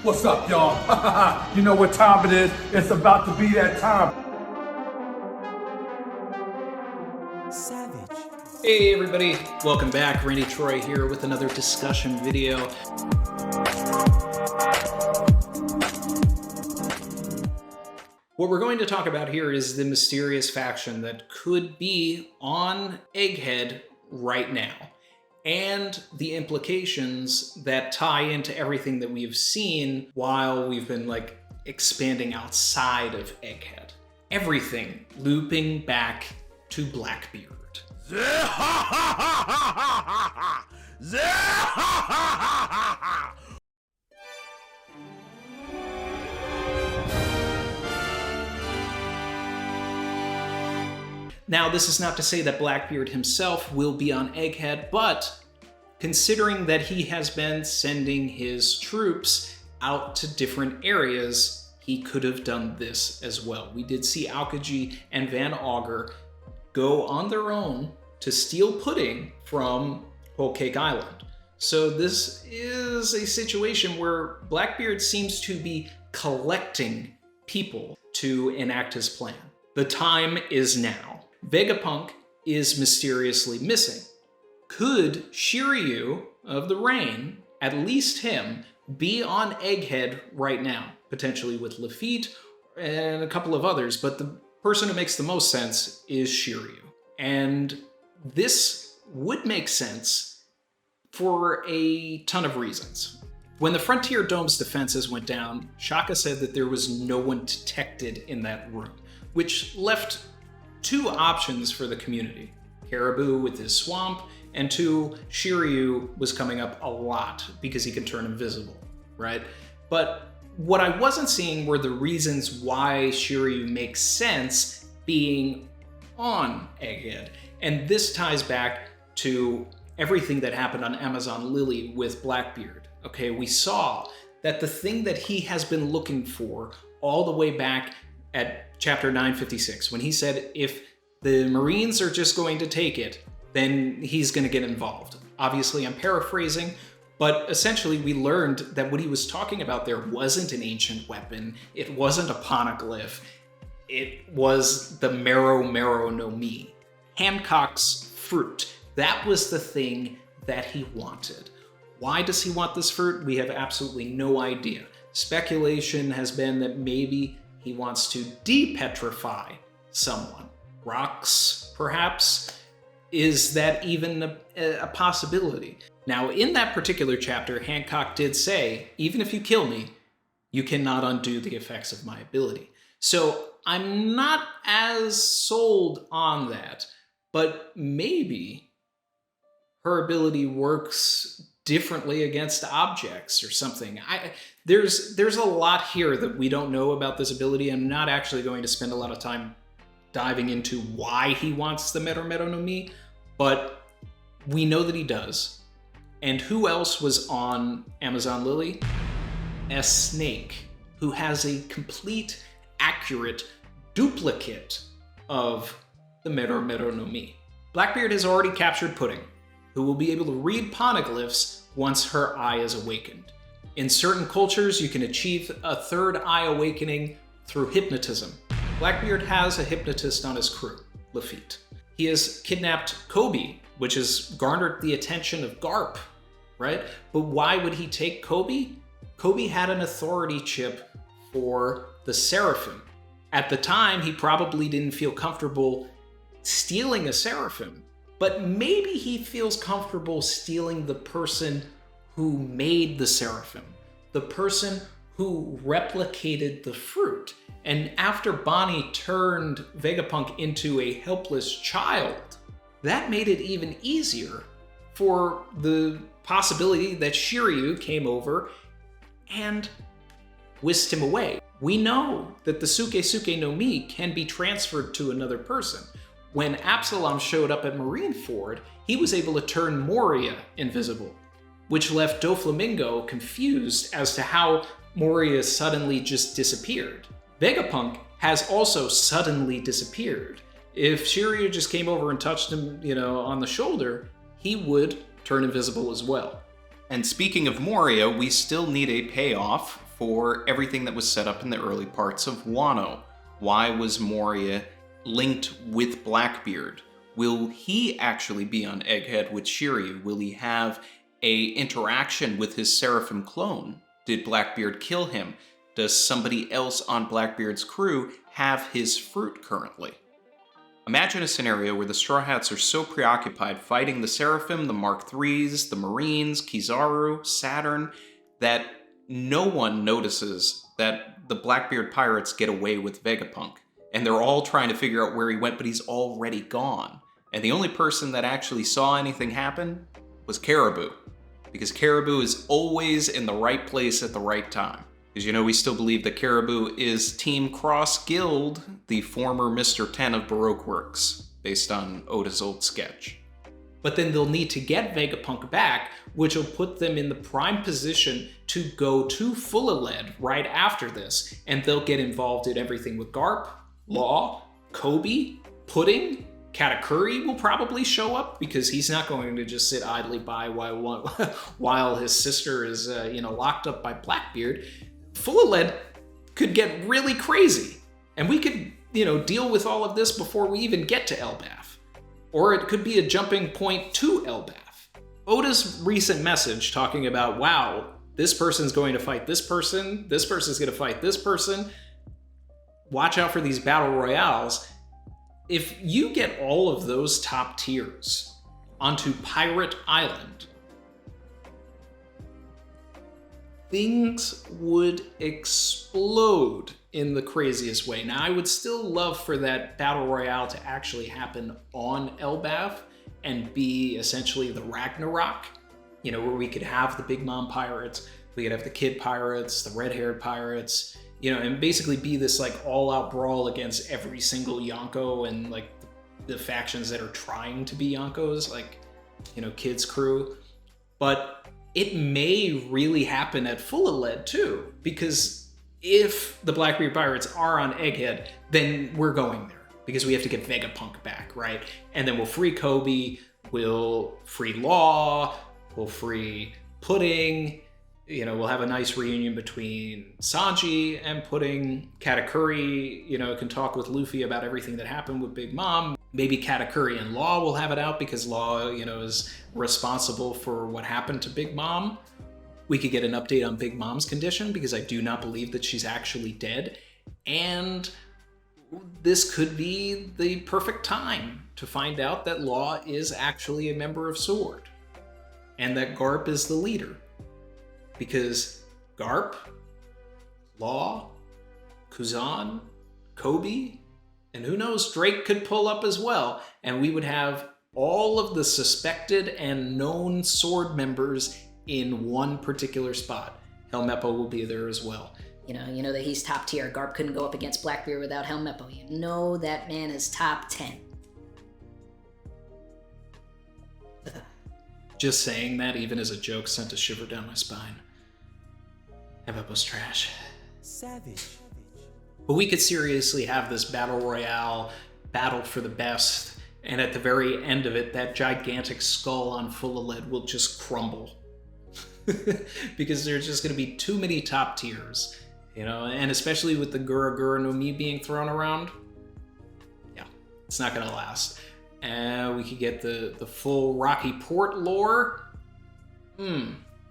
What's up, y'all? You know what time it is? It's about to be that time. Savage. Hey everybody, welcome back. Randy Troy here with another discussion video. What we're going to talk about here is the mysterious faction that could be on Egghead right now, and the implications that tie into everything that we've seen while we've been expanding outside of Egghead. Everything looping back to Blackbeard. Now, this is not to say that Blackbeard himself will be on Egghead, but considering that he has been sending his troops out to different areas, he could have done this as well. We did see Aokiji and Van Augur go on their own to steal pudding from Whole Cake Island. So this is a situation where Blackbeard seems to be collecting people to enact his plan. The time is now. Vegapunk is mysteriously missing. Could Shiryu of the Rain, at least him, be on Egghead right now? Potentially with Lafitte and a couple of others, but the person who makes the most sense is Shiryu. And this would make sense for a ton of reasons. When the Frontier Dome's defenses went down, Shaka said that there was no one detected in that room, which left two options for the community. Caribou with his swamp, and two, Shiryu was coming up a lot because he can turn invisible, right? But what I wasn't seeing were the reasons why Shiryu makes sense being on Egghead. And this ties back to everything that happened on Amazon Lily with Blackbeard. Okay, we saw that the thing that he has been looking for all the way back at chapter 956, when he said if the Marines are just going to take it, then he's going to get involved. Obviously, I'm paraphrasing, but essentially we learned that what he was talking about there wasn't an ancient weapon, it wasn't a poneglyph, it was the Mero-Mero no Mi, Hancock's fruit. That was the thing that he wanted. Why does he want this fruit? We have absolutely no idea. Speculation has been that maybe he wants to depetrify someone. Rocks, perhaps? Is that even a possibility? Now, in that particular chapter, Hancock did say, even if you kill me, you cannot undo the effects of my ability. So I'm not as sold on that, but maybe her ability works differently against objects or something. There's a lot here that we don't know about this ability. I'm not actually going to spend a lot of time diving into why he wants the Mero-Mero no Mi, but we know that he does. And who else was on Amazon Lily? A snake who has a complete, accurate duplicate of the Mero-Mero no Mi. Blackbeard has already captured Pudding, who will be able to read poneglyphs once her eye is awakened. In certain cultures, you can achieve a third eye awakening through hypnotism. Blackbeard has a hypnotist on his crew, Lafitte. He has kidnapped Kobe, which has garnered the attention of Garp, right? But why would he take Kobe? Kobe had an authority chip for the Seraphim. At the time, he probably didn't feel comfortable stealing a Seraphim, but maybe he feels comfortable stealing the person who made the Seraphim, the person who replicated the fruit. And after Bonnie turned Vegapunk into a helpless child, that made it even easier for the possibility that Shiryu came over and whisked him away. We know that the Suke no Mi can be transferred to another person. When Absalom showed up at Marineford, he was able to turn Moria invisible, which left Doflamingo confused as to how Moria suddenly just disappeared. Vegapunk has also suddenly disappeared. If Shiryu just came over and touched him, on the shoulder, he would turn invisible as well. And speaking of Moria, we still need a payoff for everything that was set up in the early parts of Wano. Why was Moria linked with Blackbeard? Will he actually be on Egghead with Shiryu? Will he have a interaction with his Seraphim clone? Did Blackbeard kill him? Does somebody else on Blackbeard's crew have his fruit currently? Imagine a scenario where the Straw Hats are so preoccupied fighting the Seraphim, the Mark IIIs, the Marines, Kizaru, Saturn, that no one notices that the Blackbeard pirates get away with Vegapunk. And they're all trying to figure out where he went, but he's already gone. And the only person that actually saw anything happen was Caribou. Because Caribou is always in the right place at the right time. Because we still believe that Caribou is Team Cross Guild, the former Mr. 10 of Baroque Works, based on Oda's old sketch. But then they'll need to get Vegapunk back, which will put them in the prime position to go to Full-Aled right after this, and they'll get involved in everything with Garp, Law, Kobe, Pudding. Katakuri will probably show up because he's not going to just sit idly by while his sister is locked up by Blackbeard. Full-Aled could get really crazy, and we could deal with all of this before we even get to Elbaf. Or it could be a jumping point to Elbaf. Oda's recent message talking about, wow, this person's going to fight this person's going to fight this person, watch out for these battle royales. If you get all of those top tiers onto Pirate Island, things would explode in the craziest way. Now, I would still love for that battle royale to actually happen on Elbaf and be essentially the Ragnarok, where we could have the Big Mom pirates, we could have the Kid pirates, the red-haired pirates, and basically be this like all-out brawl against every single Yonko and like the factions that are trying to be Yonkos, like, Kid's crew. But it may really happen at Full-Aled too, because if the Blackbeard pirates are on Egghead, then we're going there because we have to get Vegapunk back, right? And then we'll free Kobe, we'll free Law, we'll free Pudding. We'll have a nice reunion between Sanji and Pudding. Katakuri, can talk with Luffy about everything that happened with Big Mom. Maybe Katakuri and Law will have it out because Law, is responsible for what happened to Big Mom. We could get an update on Big Mom's condition because I do not believe that she's actually dead. And this could be the perfect time to find out that Law is actually a member of SWORD and that Garp is the leader. Because Garp, Law, Kuzan, Kobe, and who knows, Drake could pull up as well, and we would have all of the suspected and known SWORD members in one particular spot. Helmeppo will be there as well. You know that he's top tier. Garp couldn't go up against Blackbeard without Helmeppo. You know that man is top 10. Just saying that, even as a joke, sent a shiver down my spine. Helmeppo's trash. Savage. But we could seriously have this battle royale, battle for the best, and at the very end of it, that gigantic skull on Full-Aled will just crumble. Because there's just going to be too many top tiers, and especially with the Gura Gura no Mi being thrown around, yeah, it's not going to last. And we could get the full Rocky Port lore.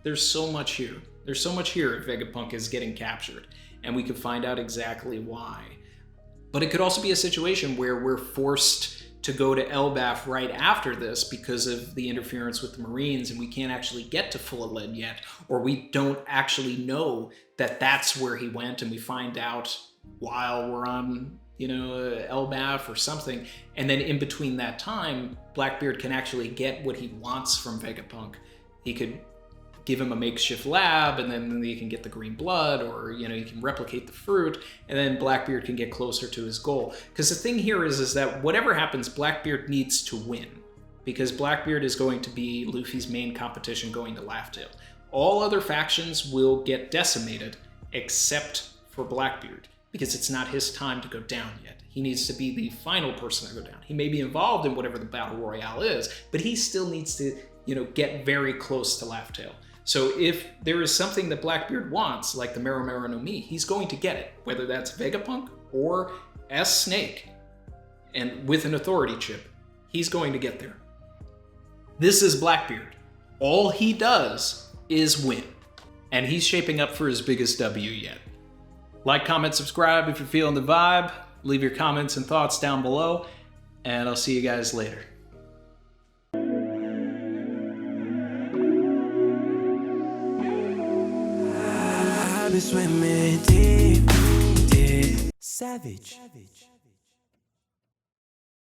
There's so much here. There's so much here if Vegapunk is getting captured, and we could find out exactly why. But it could also be a situation where we're forced to go to Elbaf right after this because of the interference with the Marines, and we can't actually get to Full-Aled yet, or we don't actually know that that's where he went, and we find out while we're on, Elbaf or something, and then in between that time, Blackbeard can actually get what he wants from Vegapunk. He could give him a makeshift lab, and then he can get the green blood, or he can replicate the fruit, and then Blackbeard can get closer to his goal. Because the thing here is that whatever happens, Blackbeard needs to win, because Blackbeard is going to be Luffy's main competition going to Laugh Tale. All other factions will get decimated except for Blackbeard, because it's not his time to go down yet. He needs to be the final person to go down. He may be involved in whatever the battle royale is, but he still needs to, get very close to Laugh Tale. So if there is something that Blackbeard wants, like the Mero-Mero no Mi, he's going to get it, whether that's Vegapunk or S Snake, and with an authority chip, he's going to get there. This is Blackbeard. All he does is win, and he's shaping up for his biggest W yet. Like, comment, subscribe if you're feeling the vibe. Leave your comments and thoughts down below, and I'll see you guys later. I've been swimming deep, deep. Savage.